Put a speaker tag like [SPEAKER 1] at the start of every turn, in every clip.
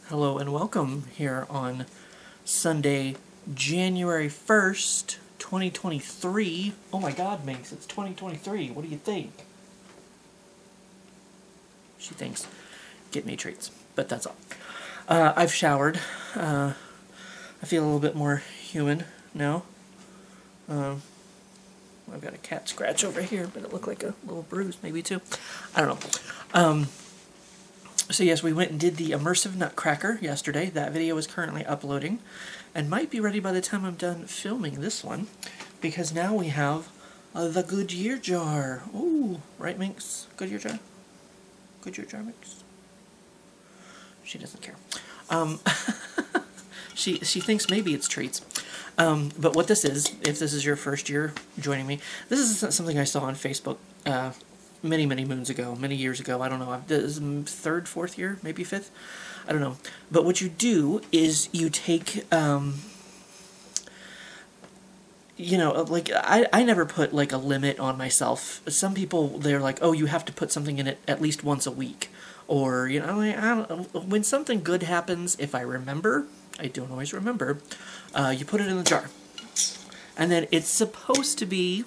[SPEAKER 1] Hello and welcome here on Sunday, January 1st, 2023. Oh my god, Minx, it's 2023. What do you think? She thinks, get me treats, but that's all. I've showered. I feel a little bit more human now. I've got a cat scratch over here, but it looked like a little bruise, maybe too. I don't know. So yes, we went and did the immersive nutcracker yesterday. That video is currently uploading and might be ready by the time I'm done filming this one, because now we have the Goodyear jar. Ooh, right, Minx? Goodyear jar? Goodyear jar, Minx? She doesn't care. She thinks maybe it's treats. But what this is, if this is your first year joining me, this is something I saw on Facebook many moons ago, many years ago. I don't know. This is third, fourth year, maybe fifth. I don't know. But what you do is you take, like I never put like a limit on myself. Some people, they're like, oh, you have to put something in it at least once a week. Or, I don't know, when something good happens, if I remember, I don't always remember, you put it in the jar. And then it's supposed to be...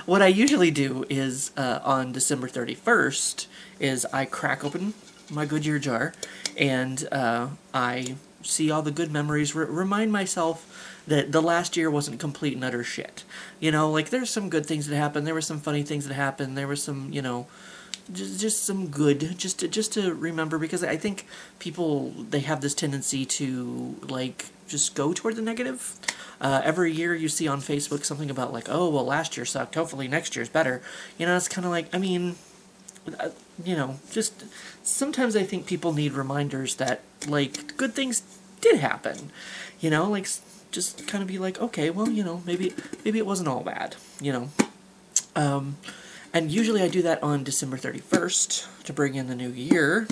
[SPEAKER 1] What I usually do is, on December 31st, is I crack open my Goodyear jar, and I see all the good memories, remind myself that the last year wasn't complete and utter shit. Like, there's some good things that happened, there were some funny things that happened, there was some, just some good, just to remember, because I think people, they have this tendency to, like, just go toward the negative. Every year you see on Facebook something about, like, oh, well, last year sucked, hopefully next year's better. It's kind of like, I mean, just sometimes I think people need reminders that, like, good things did happen. Like, just kind of be like, okay, well, maybe it wasn't all bad, And usually I do that on December 31st to bring in the new year.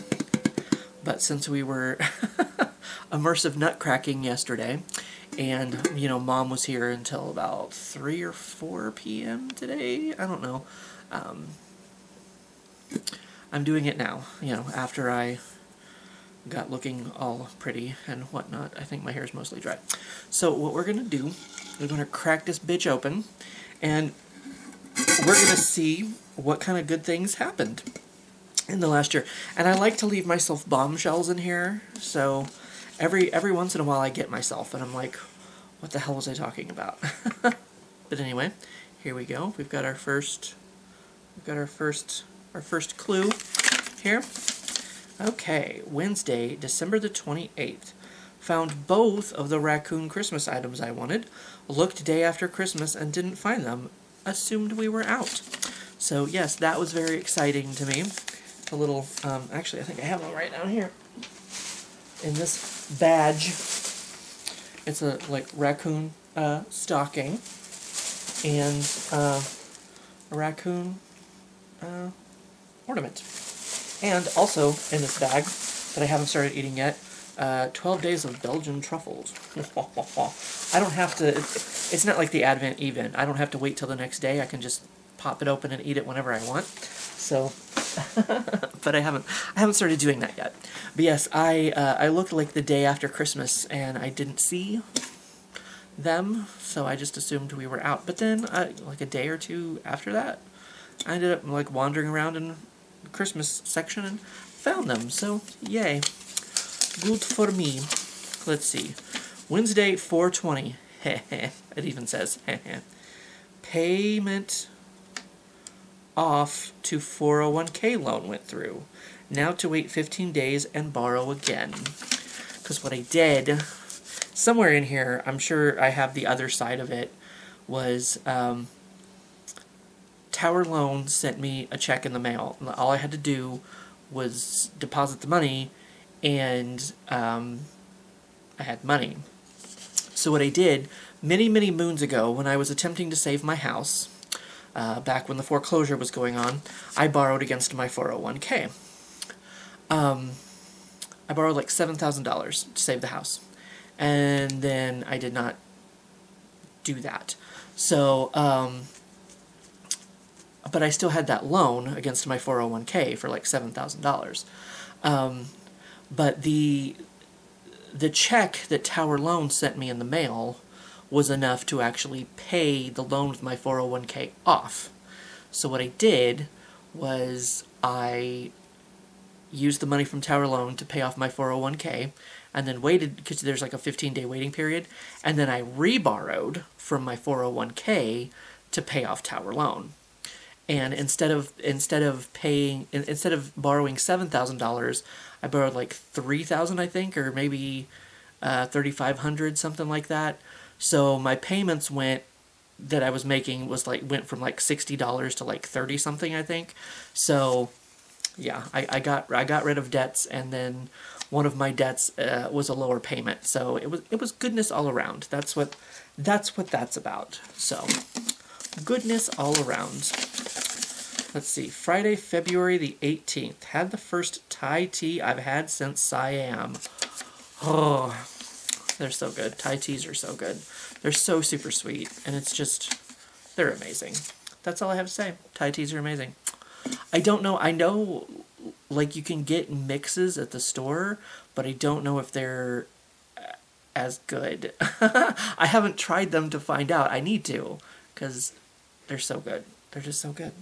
[SPEAKER 1] But since we were immersive nutcracking yesterday, and, Mom was here until about 3 or 4 p.m. today, I don't know, I'm doing it now, after I got looking all pretty and whatnot. I think my hair is mostly dry. So what we're going to do, we're going to crack this bitch open, and we're going to see what kind of good things happened in the last year. And I like to leave myself bombshells in here, so every once in a while I get myself, and I'm like, what the hell was I talking about? But anyway, here we go. We've got our first clue here. Okay, Wednesday, December the 28th. Found both of the raccoon Christmas items I wanted. Looked day after Christmas and didn't find them. Assumed we were out. So yes, that was very exciting to me. A little, actually I think I have one right down here. In this badge. It's a, like, raccoon stocking. And a raccoon ornament. And also in this bag that I haven't started eating yet, 12 days of Belgian truffles. I don't have to, it's not like the Advent event. I don't have to wait till the next day. I can just pop it open and eat it whenever I want. So, but I haven't started doing that yet. But yes, I looked like the day after Christmas and I didn't see them, so I just assumed we were out. But then, like a day or two after that, I ended up, like, wandering around in the Christmas section and found them. So, yay. Good for me. Let's see. Wednesday, 4/20. It even says, payment off to 401k loan went through. Now to wait 15 days and borrow again. Because what I did, somewhere in here, I'm sure I have the other side of it, was Tower Loan sent me a check in the mail. All I had to do was deposit the money, and I had money. So what I did, many moons ago, when I was attempting to save my house, back when the foreclosure was going on, I borrowed against my 401k. I borrowed like $7,000 to save the house. And then I did not do that. So, but I still had that loan against my 401k for like $7,000. But the check that Tower Loan sent me in the mail was enough to actually pay the loan with my 401k off. So what I did was I used the money from Tower Loan to pay off my 401k, and then waited, because there's like a 15-day waiting period, and then I reborrowed from my 401k to pay off Tower Loan. And instead of borrowing $7,000, I borrowed like $3,000, I think, or maybe $3,500, something like that. So my payments went from like $60 to like 30 something, I think. So yeah, I got rid of debts, and then one of my debts was a lower payment. So it was goodness all around. That's what that's about. So goodness all around. Let's see. Friday, February the 18th. Had the first Thai tea I've had since Siam. Oh, they're so good. Thai teas are so good. They're so super sweet, and they're amazing. That's all I have to say. Thai teas are amazing. I don't know. I know, like, you can get mixes at the store, but I don't know if they're as good. I haven't tried them to find out. I need to, because they're so good. They're just so good.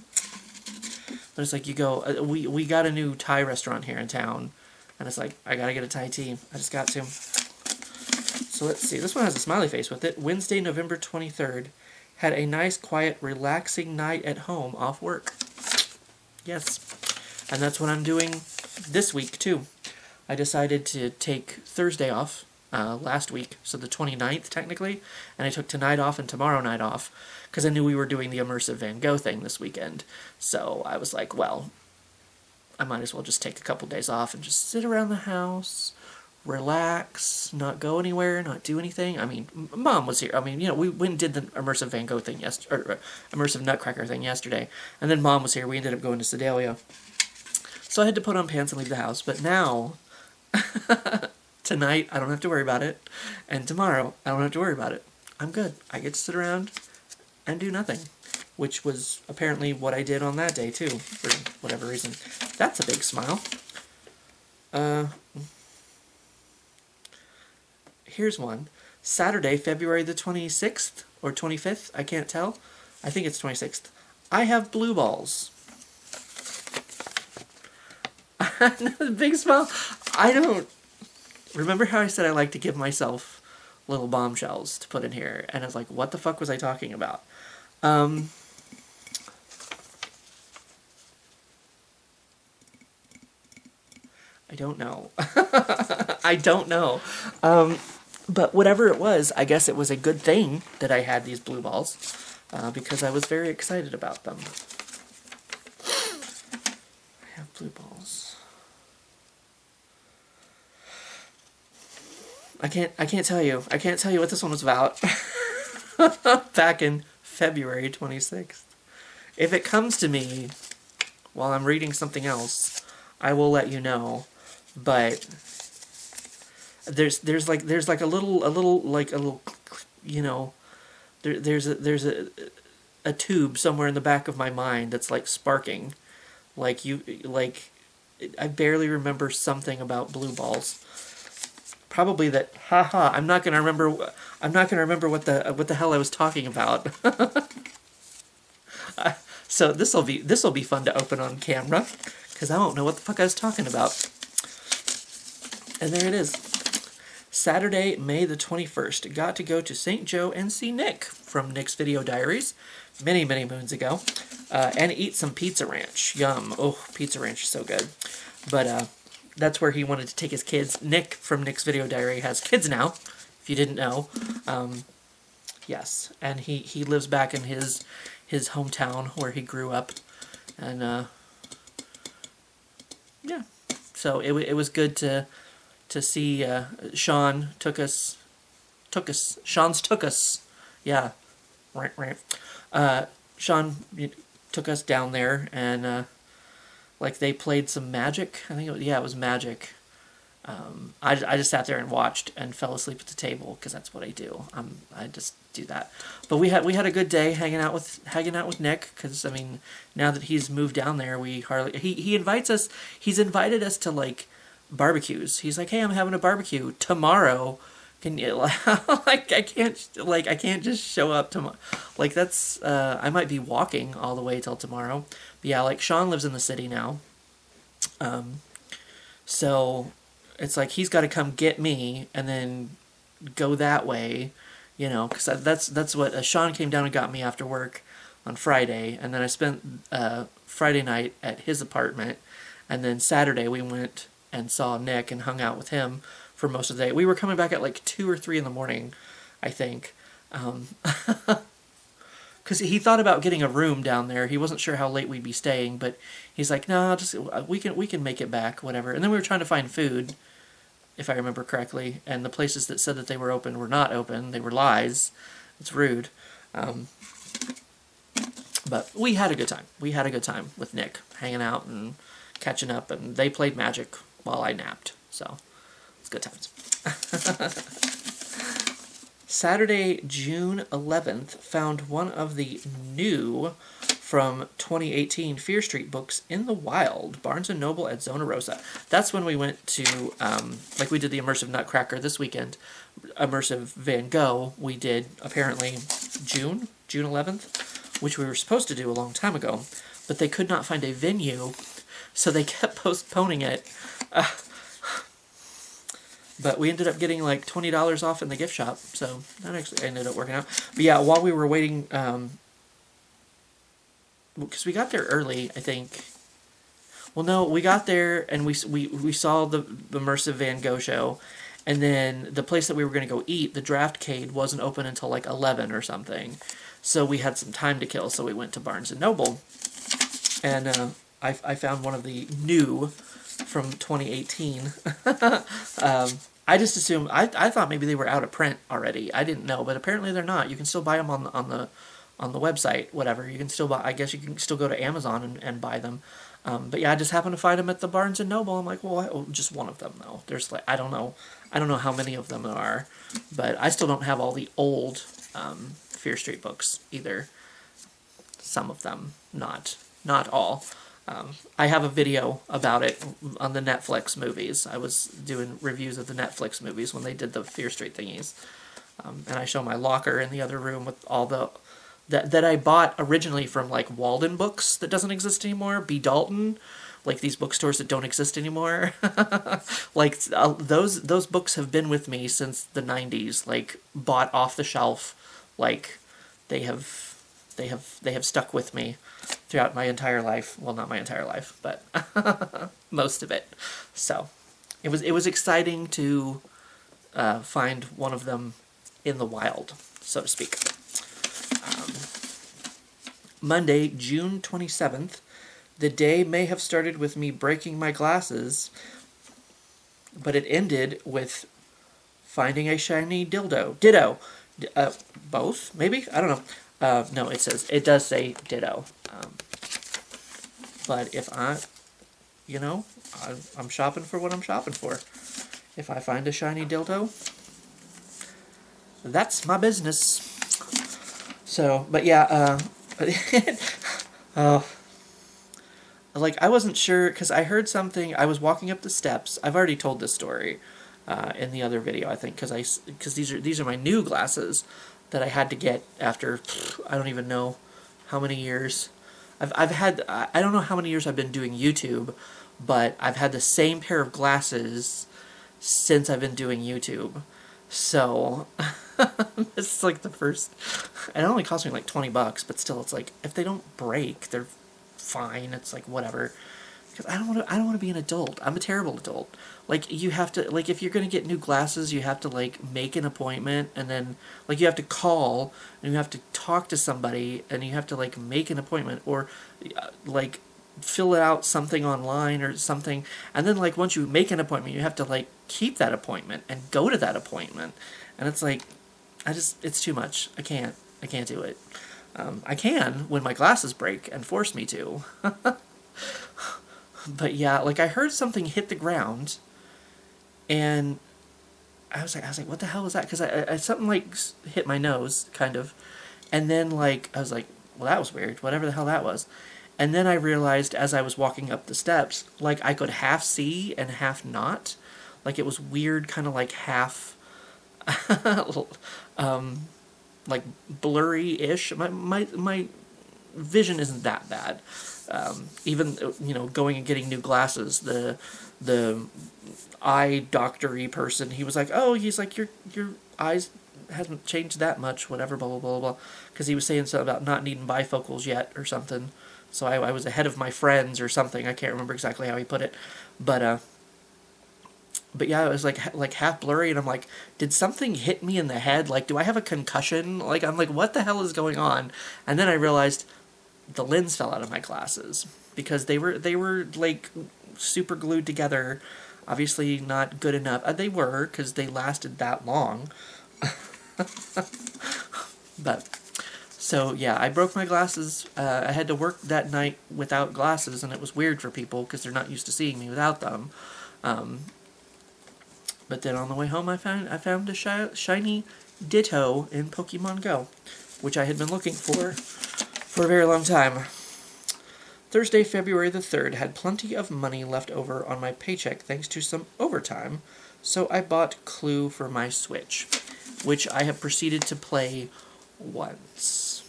[SPEAKER 1] There's like, you go, we got a new Thai restaurant here in town, and it's like, I gotta get a Thai tea. I just got to. So let's see. This one has a smiley face with it. Wednesday, November 23rd. Had a nice, quiet, relaxing night at home off work. Yes. And that's what I'm doing this week, too. I decided to take Thursday off last week, so the 29th, technically. And I took tonight off and tomorrow night off, because I knew we were doing the immersive Van Gogh thing this weekend. So I was like, well, I might as well just take a couple days off and just sit around the house, relax, not go anywhere, not do anything. I mean, Mom was here. I mean, you know, we went and did the immersive Van Gogh thing or immersive Nutcracker thing yesterday, and then Mom was here. We ended up going to Sedalia. So I had to put on pants and leave the house, but now, tonight, I don't have to worry about it, and tomorrow, I don't have to worry about it. I'm good. I get to sit around and do nothing, which was apparently what I did on that day, too, for whatever reason. That's a big smile. Here's one. Saturday, February the 26th, or 25th, I can't tell. I think it's 26th. I have blue balls. Big smile. I don't... Remember how I said I like to give myself little bombshells to put in here? And I was like, what the fuck was I talking about? I don't know. I don't know. But whatever it was, I guess it was a good thing that I had these blue balls, because I was very excited about them. I have blue balls. I can't tell you. I can't tell you what this one was about. Back in February 26th. If it comes to me while I'm reading something else, I will let you know. But there's like a little you know, there's a tube somewhere in the back of my mind that's like sparking, I barely remember something about blue balls. Probably that. Haha! I'm not gonna remember what the hell I was talking about. So this will be fun to open on camera, because I won't know what the fuck I was talking about. And there it is. Saturday, May the 21st. Got to go to St. Joe and see Nick from Nick's Video Diaries many, many moons ago. And eat some Pizza Ranch. Yum. Oh, Pizza Ranch is so good. But that's where he wanted to take his kids. Nick from Nick's Video Diary has kids now, if you didn't know. Yes. And he lives back in his hometown where he grew up. And yeah. So it was good to see Sean took us. Sean's took us. Yeah. Right. Sean took us down there, and like they played some magic. I think it was Magic. I just sat there and watched and fell asleep at the table because that's what I do. I just do that. But we had a good day hanging out with Nick, because I mean, now that he's moved down there, he invites us. He's invited us to like barbecues. He's like, hey, I'm having a barbecue tomorrow. Can you like I can't just show up tomorrow. Like that's I might be walking all the way till tomorrow. But yeah, like Sean lives in the city now. So it's like he's got to come get me and then go that way, because that's what Sean came down and got me after work on Friday, and then I spent Friday night at his apartment, and then Saturday we went and saw Nick and hung out with him for most of the day. We were coming back at like 2 or 3 in the morning, I think. Because he thought about getting a room down there. He wasn't sure how late we'd be staying, but he's like, "No, just we can make it back, whatever." And then we were trying to find food, if I remember correctly, and the places that said that they were open were not open. They were lies. It's rude. But we had a good time. We had a good time with Nick, hanging out and catching up, and they played Magic while I napped. So it's good times. Saturday, June 11th, found one of the new from 2018 Fear Street books in the wild, Barnes & Noble at Zona Rosa. That's when we went to, like we did the Immersive Nutcracker this weekend, Immersive Van Gogh, we did apparently June 11th, which we were supposed to do a long time ago, but they could not find a venue, so they kept postponing it. But we ended up getting like $20 off in the gift shop, so that actually ended up working out. But yeah, while we were waiting, because we got there early, I think. Well, no, we got there and we saw the Immersive Van Gogh show, and then the place that we were going to go eat, the Draftcade, wasn't open until like 11 or something. So we had some time to kill, so we went to Barnes & Noble, and I found one of the new from 2018. I just assumed, I thought maybe they were out of print already. I didn't know, but apparently they're not. You can still buy them on the website, whatever. You can still buy, I guess you can still go to Amazon and buy them. But yeah, I just happened to find them at the Barnes & Noble. I'm like, well, just one of them though. There's like, I don't know how many of them there are, but I still don't have all the old Fear Street books either. Some of them, not all. I have a video about it on the Netflix movies. I was doing reviews of the Netflix movies when they did the Fear Street thingies. And I show my locker in the other room with all the... That I bought originally from, like, Walden Books that doesn't exist anymore. B. Dalton. Like, these bookstores that don't exist anymore. Like, those books have been with me since the 90s. Like, bought off the shelf. Like, they have stuck with me throughout my entire life. Well, not my entire life, but most of it. So it was exciting to find one of them in the wild, so to speak. Monday, June 27th. The day may have started with me breaking my glasses, but it ended with finding a shiny dildo. Ditto. Both, maybe? I don't know. No, it does say ditto. But if I'm shopping for what I'm shopping for. If I find a shiny dildo, that's my business. So, but yeah, like I wasn't sure, because I heard something, I was walking up the steps, I've already told this story in the other video, I think, because these are my new glasses that I had to get after, I don't even know how many years. I've had, I don't know how many years I've been doing YouTube, but I've had the same pair of glasses since I've been doing YouTube. So, this is like the first, it only cost me like $20, but still, it's like, if they don't break, they're fine, it's like, whatever. Because I don't want to be an adult. I'm a terrible adult. Like, you have to, like, if you're going to get new glasses, you have to, like, make an appointment, and then, like, you have to call, and you have to talk to somebody, and you have to, like, make an appointment, or, like, fill out something online or something, and then, like, once you make an appointment, you have to, like, keep that appointment, and go to that appointment, and it's like, it's too much. I can't do it. I can when my glasses break and force me to. But yeah, like, I heard something hit the ground, And I was like, what the hell was that? Because I something like hit my nose, kind of, and then like I was like, well, that was weird. Whatever the hell that was. And then I realized as I was walking up the steps, like I could half see and half not. Like it was weird, kind of like half, like blurry-ish. My vision isn't that bad. Even going and getting new glasses, the eye doctory person, he was like, oh, he's like, your eyes hasn't changed that much, whatever, blah blah blah blah, because he was saying something about not needing bifocals yet or something. So I was ahead of my friends or something. I can't remember exactly how he put it, but yeah, it was like half blurry, and I'm like, did something hit me in the head? Like, do I have a concussion? Like, I'm like, what the hell is going on? And then I realized the lens fell out of my glasses because they were like super glued together. Obviously not good enough. They were, because they lasted that long. But so yeah, I broke my glasses. I had to work that night without glasses, and it was weird for people because they're not used to seeing me without them. But then on the way home, I found a shiny Ditto in Pokemon Go, which I had been looking for a very long time. Thursday, February the 3rd, had plenty of money left over on my paycheck thanks to some overtime, so I bought Clue for my Switch, which I have proceeded to play once.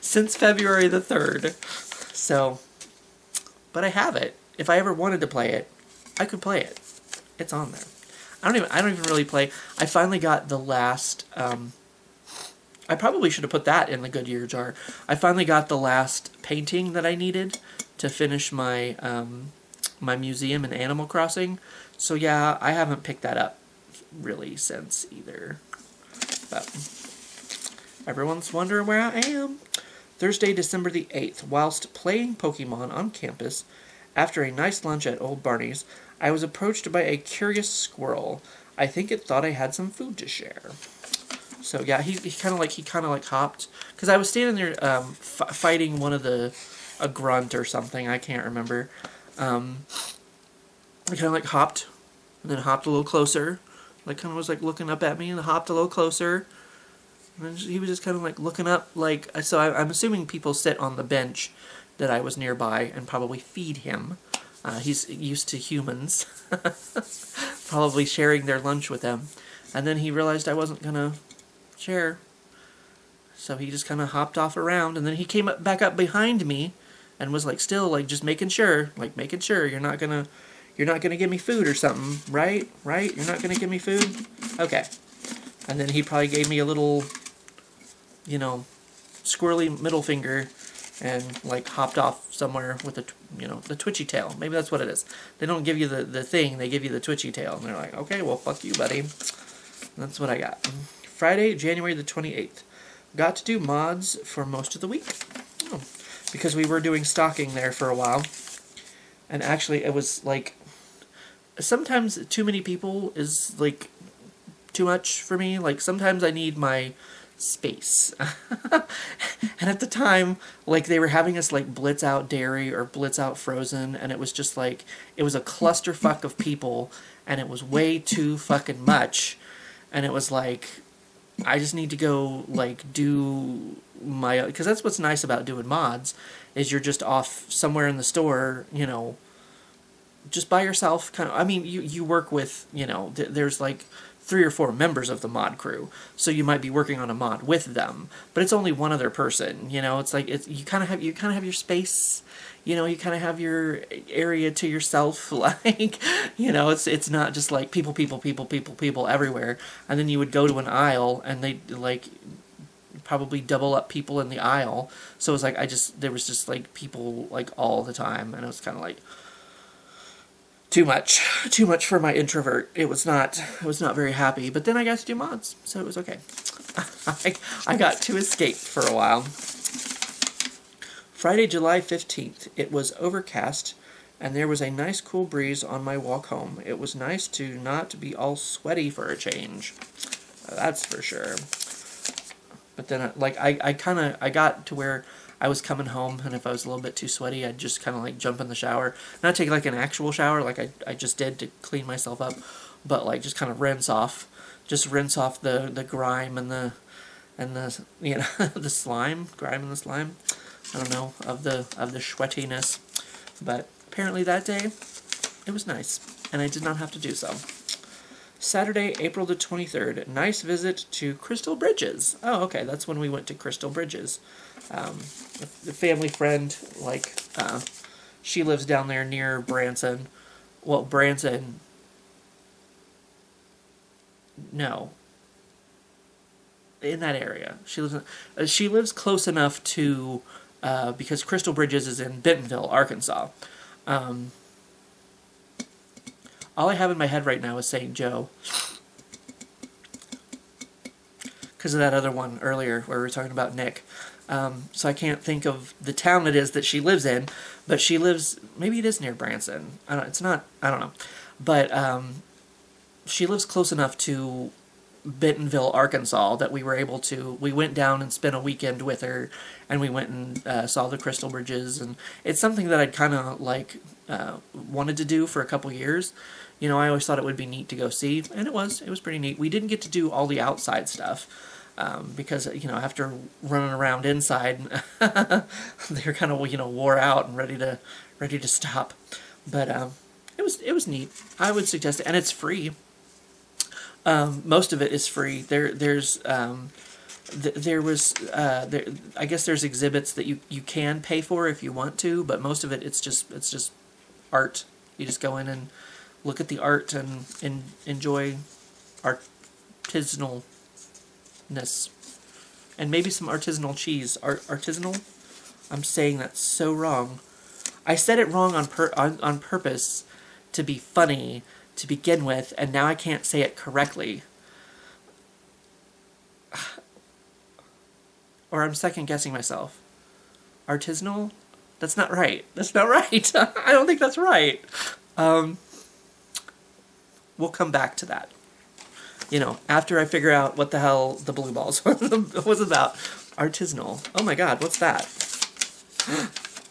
[SPEAKER 1] Since February the 3rd. So, but I have it. If I ever wanted to play it, I could play it. It's on there. I don't even really play. I finally got the last, I probably should have put that in the Goodyear jar. I finally got the last painting that I needed to finish my my museum in Animal Crossing. So yeah, I haven't picked that up really since either. But everyone's wondering where I am. Thursday, December the 8th, whilst playing Pokemon on campus, after a nice lunch at Old Barney's, I was approached by a curious squirrel. I think it thought I had some food to share. So yeah, he kind of like hopped, because I was standing there fighting one of a grunt or something, I can't remember. He kind of like hopped, and then hopped a little closer, like kind of was like looking up at me, and hopped a little closer. And then he was just kind of like looking up, like, so I'm assuming people sit on the bench that I was nearby and probably feed him. He's used to humans, probably sharing their lunch with them. And then he realized I wasn't gonna share, so he just kind of hopped off around, and then he came back up behind me and was like still like just making sure you're not gonna give me food or something, right? You're not gonna give me food? Okay. And then he probably gave me a little, squirrely middle finger and like hopped off somewhere with the twitchy tail. Maybe that's what it is. They don't give you the thing, they give you the twitchy tail, and they're like, okay, well, fuck you, buddy. That's what I got. Friday, January the 28th. Got to do mods for most of the week. Oh, because we were doing stocking there for a while. And actually, it was like, sometimes too many people is like too much for me. Like, sometimes I need my space. And at the time, like, they were having us like blitz out dairy or blitz out frozen, and it was just like, it was a clusterfuck of people, and it was way too fucking much. And it was like, I just need to go, like, do my... Because that's what's nice about doing mods, is you're just off somewhere in the store, just by yourself. Kind of. I mean, you work with, there's, like, 3 or 4 members of the mod crew, so you might be working on a mod with them, but it's only one other person. It's like you kind of have your space. You kind of have your area to yourself. Like, it's not just like people everywhere. And then you would go to an aisle, and they like probably double up people in the aisle. So it was like there was just like people like all the time, and it was kind of like too much for my introvert. It was not very happy. But then I got to do mods, so it was okay. I got to escape for a while. Friday, July 15th. It was overcast, and there was a nice cool breeze on my walk home. It was nice to not be all sweaty for a change. That's for sure. But then, I got to where I was coming home, and if I was a little bit too sweaty, I'd just kind of like jump in the shower. Not take like an actual shower like I just did to clean myself up, but like just kind of rinse off the grime and the the slime, grime and the slime. I don't know, of the sweatiness. But apparently that day it was nice, and I did not have to do so. Saturday, April the 23rd, nice visit to Crystal Bridges. Oh, okay, that's when we went to Crystal Bridges. The family friend, she lives down there near Branson. Well, Branson, no, in that area. She lives close enough to, because Crystal Bridges is in Bentonville, Arkansas. All I have in my head right now is St. Joe. Because of that other one earlier where we were talking about Nick. So I can't think of the town it is that she lives in, but she lives, maybe it is near Branson. I don't know. But she lives close enough to Bentonville, Arkansas, that we went down and spent a weekend with her, and we went and saw the Crystal Bridges, and it's something that I'd kind of wanted to do for a couple years. I always thought it would be neat to go see, and it was pretty neat. We didn't get to do all the outside stuff, because, after running around inside, they're kind of, wore out and ready to stop. But it was neat. I would suggest it, and it's free. Most of it is free. I guess there's exhibits that you can pay for if you want to, but most of it it's just art. You just go in and look at the art and enjoy artisanalness, and maybe some artisanal cheese. Artisanal? I'm saying that so wrong. I said it wrong on purpose to be funny to begin with, and now I can't say it correctly. Or I'm second guessing myself. Artisanal? That's not right. That's not right. I don't think that's right. We'll come back to that. After I figure out what the hell the blue balls was about. Artisanal. Oh my god, what's that?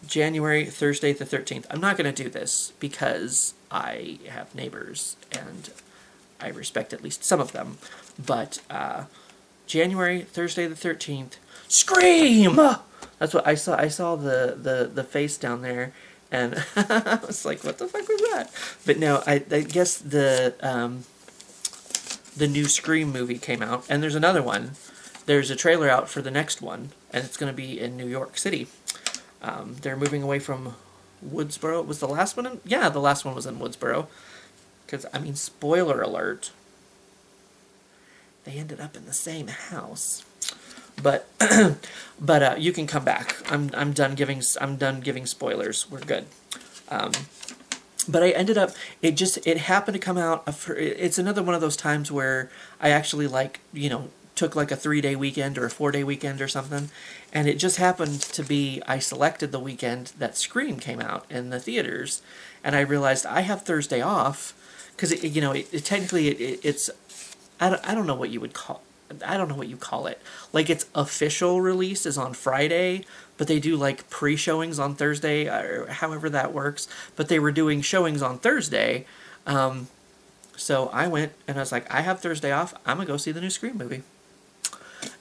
[SPEAKER 1] January, Thursday the 13th. I'm not going to do this because I have neighbors and I respect at least some of them. But January, Thursday the 13th. Scream! That's what I saw. I saw the face down there, and I was like, what the fuck was that? But no, I guess the new Scream movie came out, and there's another one. There's a trailer out for the next one, and it's going to be in New York City. They're moving away from Woodsboro. Was the last one in? Yeah, the last one was in Woodsboro. Because, spoiler alert. They ended up in the same house. But you can come back. I'm done giving spoilers. We're good. But I ended up, it happened to come out. It's another one of those times where I actually took like a 3-day weekend or a 4-day weekend or something, and it just happened to be I selected the weekend that Scream came out in the theaters, and I realized I have Thursday off because it's I don't know what you would call. I don't know what you call it. Like, its official release is on Friday, but they do pre-showings on Thursday, or however that works. But they were doing showings on Thursday, so I went and I was like, I have Thursday off. I'm gonna go see the new Scream movie.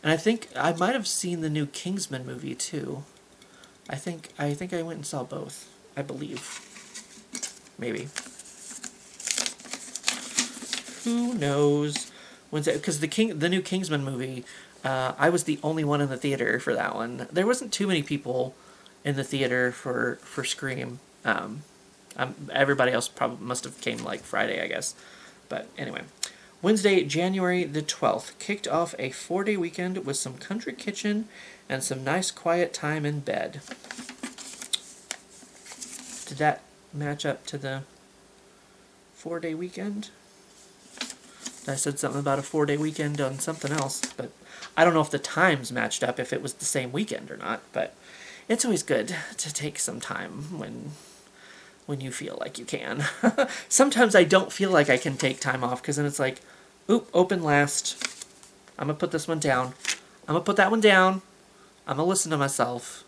[SPEAKER 1] And I think I might have seen the new Kingsman movie too. I think I went and saw both. I believe. Maybe. Who knows? Because the new Kingsman movie, I was the only one in the theater for that one. There wasn't too many people in the theater for Scream. Everybody else probably must have came Friday, I guess. But anyway, Wednesday, January the 12th, kicked off a 4-day weekend with some country kitchen and some nice quiet time in bed. Did that match up to the 4-day weekend? I said something about a 4-day weekend on something else, but I don't know if the times matched up, if it was the same weekend or not, but it's always good to take some time when you feel like you can. Sometimes I don't feel like I can take time off, because then it's like, oop, open last. I'm going to put this one down. I'm going to put that one down. I'm going to listen to myself.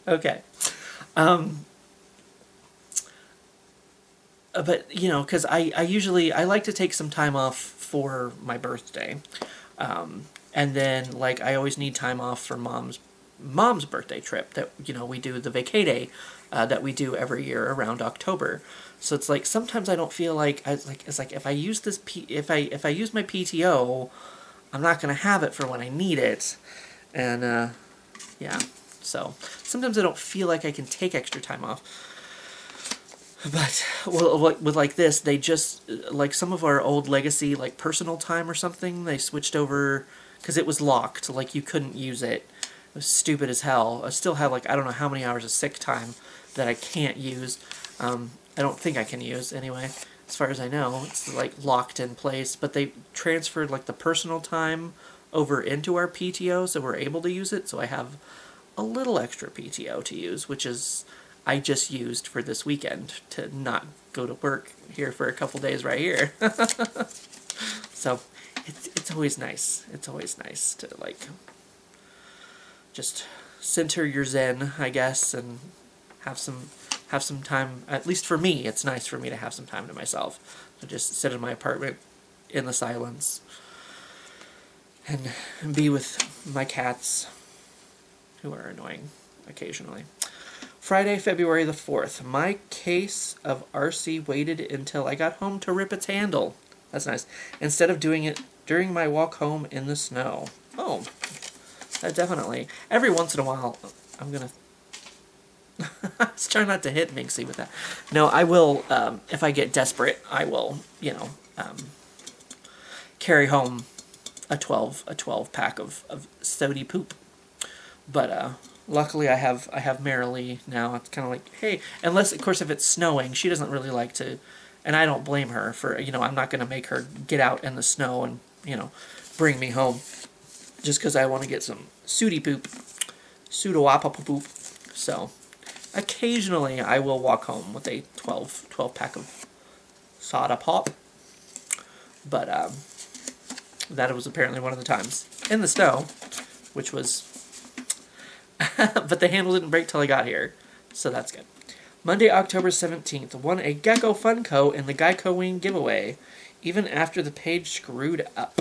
[SPEAKER 1] Okay. But, you know, because I usually, I like to take some time off for my birthday. And then, like, I always need time off for mom's birthday trip that, you know, we do the vacay day that we do every year around October. So it's like sometimes I don't feel like it's like if I use if I use my PTO, I'm not gonna have it for when I need it, and yeah. So sometimes I don't feel like I can take extra time off. But well, with like this, they just like some of our old legacy, like personal time or something. They switched over because it was locked, like you couldn't use it. It was stupid as hell. I still have like I don't know how many hours of sick time that I can't use. I don't think I can use anyway. As far as I know, it's like locked in place. But they transferred like the personal time over into our PTO, so we're able to use it. So I have a little extra PTO to use, which is I just used for this weekend to not go to work here for a couple days right here. So it's always nice. It's always nice to like just center your zen, I guess, and have some time. At least for me, it's nice for me to have some time to myself. To just sit in my apartment in the silence and be with my cats, who are annoying occasionally. Friday, February the 4th. My case of RC waited until I got home to rip its handle. That's nice. Instead of doing it during my walk home in the snow. Oh, that definitely. Every once in a while, I'm going to... Let's try not to hit Minxie with that. No, I will, if I get desperate, I will, you know, carry home a 12 pack of sody poop. But, luckily I have Marilee now. It's kind of like, hey, unless, of course, if it's snowing, she doesn't really like to, and I don't blame her for, you know, I'm not going to make her get out in the snow and, you know, bring me home just because I want to get some sooty poop, pseudo-wappa poop. So, occasionally I will walk home with a 12 pack of soda pop. But, that was apparently one of the times in the snow, which was... but the handle didn't break till I got here, so that's good. Monday, October 17th, won a Gecko Funko in the Geico Wing giveaway, even after the page screwed up.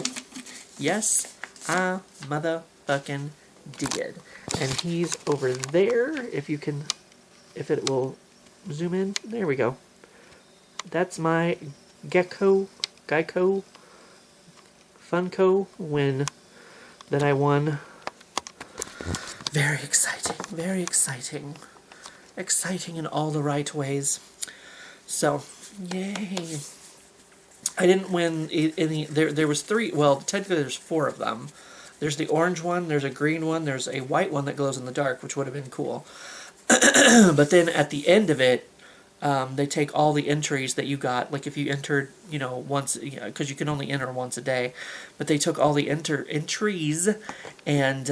[SPEAKER 1] Yes, I motherfucking did. And he's over there, if it will zoom in. There we go. That's my Geico Funko win that I won. Very exciting, very exciting. Exciting in all the right ways. So, yay. I didn't win any, there was 3, well, technically there's 4 of them. There's the orange one, there's a green one, there's a white one that glows in the dark, which would have been cool. But then at the end of it, they take all the entries that you got, like if you entered, you know, once, because you can only enter once a day, but they took all the entries and,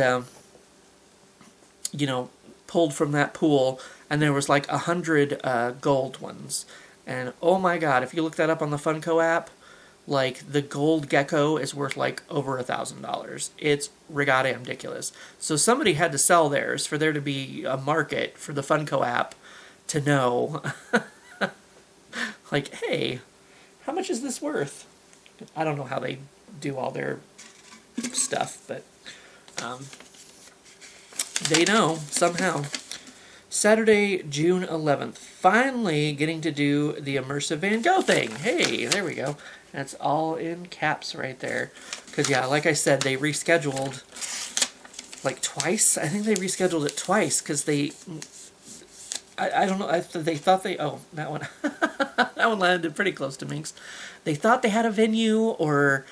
[SPEAKER 1] you know, pulled from that pool, and there was like 100 gold ones. And oh my god, if you look that up on the Funko app, like the gold gecko is worth like over $1,000. It's goddamn ridiculous. So somebody had to sell theirs for there to be a market for the Funko app to know, like, hey, how much is this worth? I don't know how they do all their stuff, but they know somehow. Saturday, June 11th. Finally getting to do the immersive Van Gogh thing. Hey, there we go. That's all in caps right there. Because, yeah, like I said, they rescheduled like twice. I think they rescheduled it twice because they... I don't know. They thought they... Oh, that one. That one landed pretty close to Minx. They thought they had a venue or...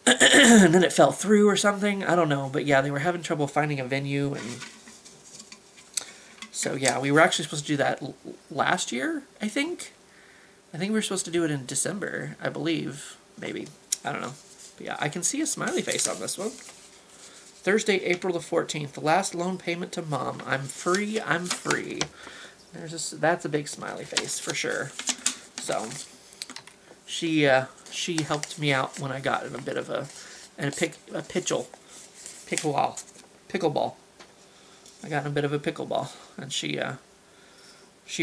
[SPEAKER 1] and then it fell through or something. I don't know. But, yeah, they were having trouble finding a venue and... So, yeah, we were actually supposed to do that last year, I think. I think we were supposed to do it in December, I believe. Maybe. I don't know. But, yeah, I can see a smiley face on this one. Thursday, April the 14th. The last loan payment to Mom. I'm free, I'm free. That's a big smiley face, for sure. So, she helped me out when I got in a bit of pickleball. I got in a bit of a pickleball, and she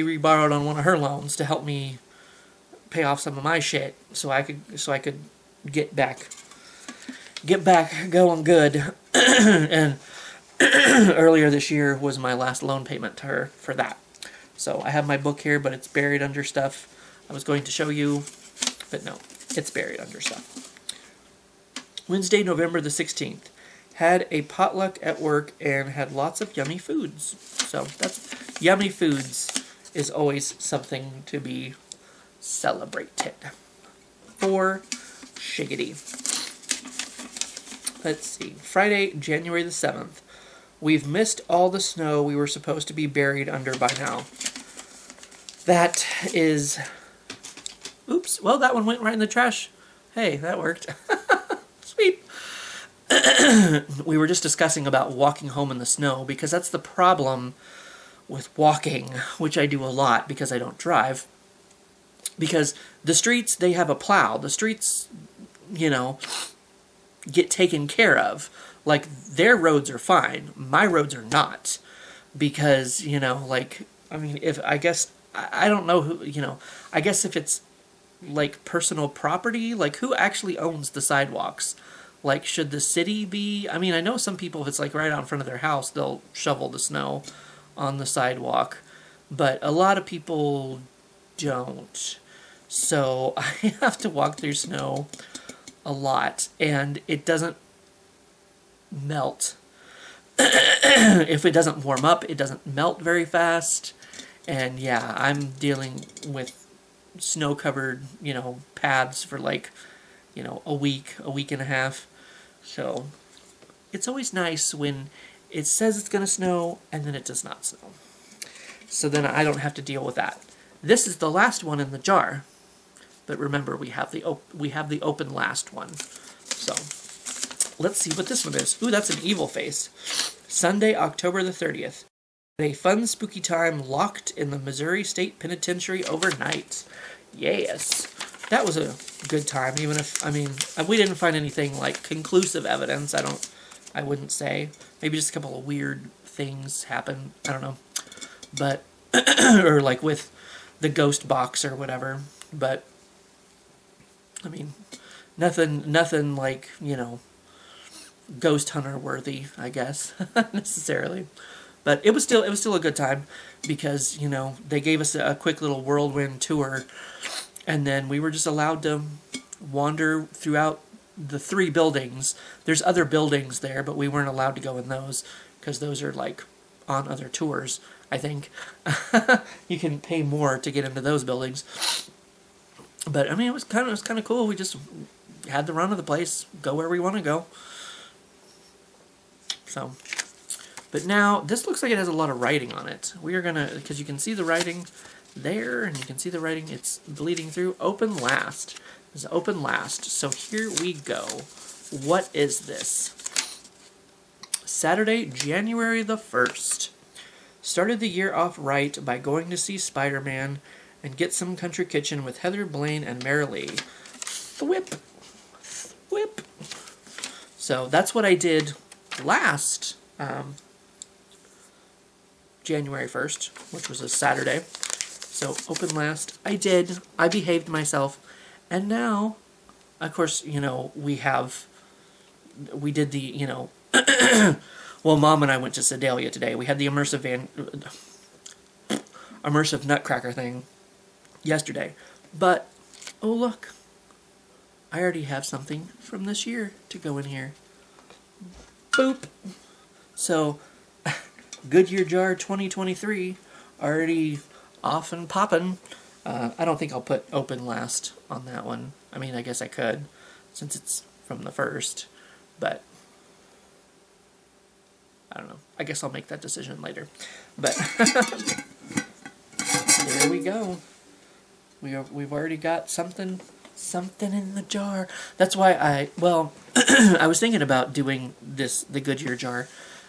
[SPEAKER 1] reborrowed on one of her loans to help me pay off some of my shit, so I could get back going good. And earlier this year was my last loan payment to her for that. So I have my book here, but it's buried under stuff I was going to show you, but no, it's buried under stuff. Wednesday, November the 16th. Had a potluck at work and had lots of yummy foods. So that's yummy foods is always something to be celebrated. For shiggity. Let's see. Friday, January the 7th. We've missed all the snow we were supposed to be buried under by now. That is... Oops. Well, that one went right in the trash. Hey, that worked. Sweet. We were just discussing about walking home in the snow, because that's the problem with walking, which I do a lot because I don't drive. Because the streets, they have a plow. The streets, you know, get taken care of. Like, their roads are fine. My roads are not. Because, you know, like, I mean, if, I guess, I don't know who, you know, I guess if it's, like, personal property, like, who actually owns the sidewalks? Like, should the city be, I mean, I know some people, if it's, like, right out in front of their house, they'll shovel the snow on the sidewalk. But a lot of people don't. So I have to walk through snow a lot, and it doesn't melt. If it doesn't warm up, it doesn't melt very fast. And yeah, I'm dealing with snow-covered, you know, paths for like, you know, a week and a half. So it's always nice when it says it's going to snow and then it does not snow. So then I don't have to deal with that. This is the last one in the jar. But remember, we have the open last one. So let's see what this one is. Ooh, that's an evil face. Sunday, October the 30th. A fun, spooky time locked in the Missouri State Penitentiary overnight. Yes. That was a good time, even if, I mean, we didn't find anything like conclusive evidence. I wouldn't say. Maybe just a couple of weird things happened. I don't know. But, or like with the ghost box or whatever. But, I mean, nothing like, you know, ghost hunter worthy, I guess, necessarily. But it was still a good time because, you know, they gave us a quick little whirlwind tour, and then we were just allowed to wander throughout the 3 buildings. There's other buildings there, but we weren't allowed to go in those because those are like on other tours, I think. You can pay more to get into those buildings. But I mean, it was kind of cool. We just had the run of the place, go where we want to go. So, but now this looks like it has a lot of writing on it. We are gonna, because you can see the writing there, and you can see the writing. It's bleeding through. Open last. This is open last. So here we go. What is this? Saturday, January the 1st. Started the year off right by going to see Spider-Man and get some country kitchen with Heather, Blaine, and Marilee. Thwip. Thwip. So that's what I did last January 1st, which was a Saturday. So open last. I behaved myself. And now, of course, you know, we did the, you know, well, Mom and I went to Sedalia today. We had the immersive nutcracker thing yesterday. But, oh look, I already have something from this year to go in here. Boop. So, Goodyear Jar 2023, already off and poppin'. I don't think I'll put open last on that one. I mean, I guess I could, since it's from the 1st, but I don't know. I guess I'll make that decision later. But there we go. We've already got something in the jar. That's why I was thinking about doing the Goodyear Jar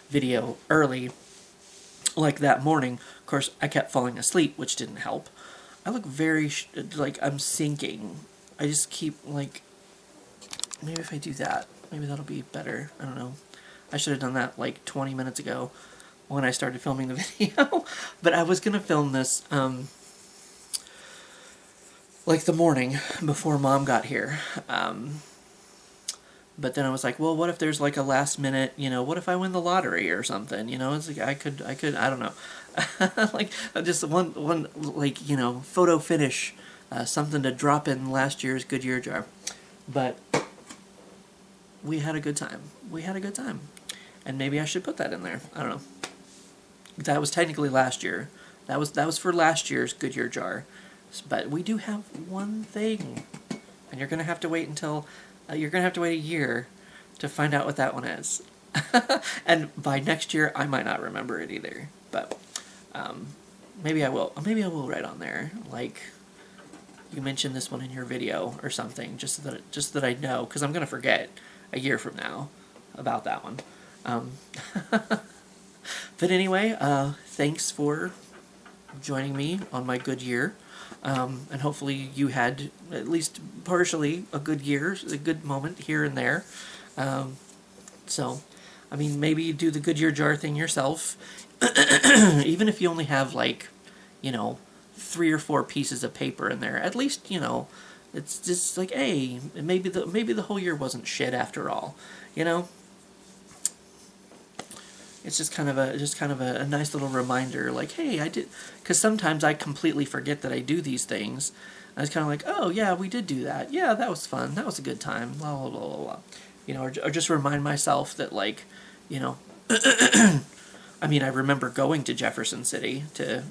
[SPEAKER 1] video early, like that morning. Of course, I kept falling asleep, which didn't help. I look very, like, I'm sinking. I just keep, like, maybe if I do that, maybe that'll be better. I don't know. I should have done that, like, 20 minutes ago. when I started filming the video. But I was going to film this like the morning before Mom got here. But then I was like, well, what if there's like a last minute, what if I win the lottery or something? It's like I could, I don't know. Like just one like, photo finish, something to drop in last year's Goodyear jar. But we had a good time. We had a good time. And maybe I should put that in there. I don't know. That was technically last year. That was for last year's Goodyear jar. But we do have one thing. And you're going to have to wait until... you're going to have to wait a year to find out what that one is. And by next year, I might not remember it either. But maybe I will. Maybe I will write on there, like, you mentioned this one in your video or something, just so that I know, because I'm going to forget a year from now about that one. But anyway, thanks for joining me on my good year. And hopefully you had at least partially a good year, a good moment here and there. So, I mean, maybe you do the Goodyear jar thing yourself. Even if you only have, like, 3 or 4 pieces of paper in there, at least, it's just like, hey, maybe the whole year wasn't shit after all, It's just kind of a nice little reminder, like, hey, I did, because sometimes I completely forget that I do these things. I was kind of like, oh yeah, we did do that. Yeah, that was fun. That was a good time. Blah blah blah blah blah. Or just remind myself that, like, I mean, I remember going to Jefferson City to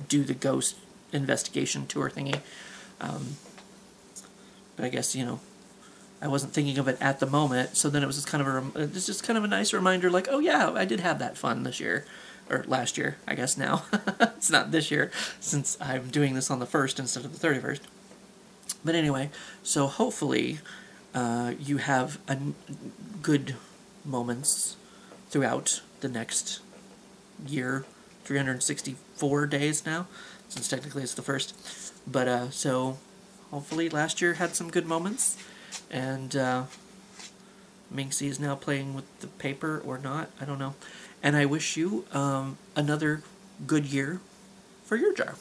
[SPEAKER 1] do the ghost investigation tour thingy, but I guess I wasn't thinking of it at the moment, so then it was just kind of a nice reminder, like, oh yeah, I did have that fun this year, or last year, I guess now. It's not this year, since I'm doing this on the 1st instead of the 31st. But anyway, so hopefully you have good moments throughout the next year, 364 days now, since technically it's the 1st. But so hopefully last year had some good moments. And Minxie is now playing with the paper, or not, I don't know. And I wish you another good year for your jar.